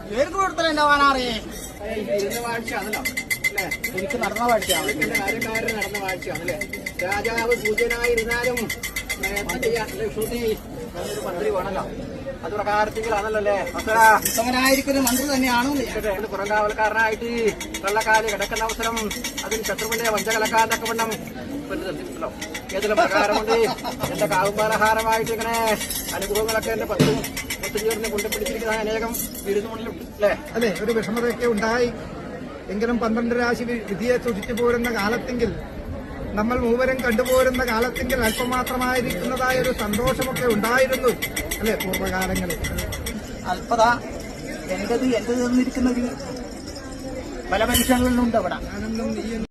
പേർക്ക് കൊടുത്തല്ലോ എന്റെ വാനാറേ. വാഴ്ചയാണല്ലോ അല്ലേ? എനിക്ക് നടന്ന വാഴ്ചയാണ്, കാര്യക്കാരന് നടന്ന വാഴ്ചയാണല്ലേ? രാജാവ് പൂജ്യനായിരുന്നാലും ശ്രുതി ഒരു മന്ത്രി വേണല്ലോ. അത് പ്രകാരത്തിലാണല്ലോ അല്ലേ? ഉത്തമനായിരിക്കുന്ന മന്ത്രി തന്നെയാണോ? പുറങ്കാവൽക്കാരനായിട്ട് കള്ളക്കാലി കിടക്കുന്ന അവസരം അതിന് ശത്രുവിന്റെ വഞ്ച കലക്കാരനൊക്കെ വണ്ണം ല്ലോ. ഏതെങ്കിലും പ്രകാരമുണ്ട് എന്റെ കാവുമ്പാലഹാരമായിട്ട് ഇങ്ങനെ അനുഭവങ്ങളൊക്കെ എന്റെ പത്തും ഒത്തുചേർന്ന് കൊണ്ടുപിടിച്ചിരിക്കുന്ന അനേകം വിരുന്നുകൊണ്ടിലും അല്ലെ? ഒരു വിഷമതയൊക്കെ ഉണ്ടായി എങ്കിലും 12 രാശി വിധിയെ തുടിച്ചു പോരുന്ന കാലത്തെങ്കിൽ, നമ്മൾ മൂവരും കണ്ടുപോരുന്ന കാലത്തെങ്കിൽ അല്പമാത്രമായിരിക്കുന്നതായ ഒരു സന്തോഷമൊക്കെ ഉണ്ടായിരുന്നു അല്ലെ പൂർവ്വകാലങ്ങളിൽ. അല്പത എന്റേത് എന്നിരിക്കുന്ന പല മനുഷ്യങ്ങളിലുണ്ട് അവിടെ.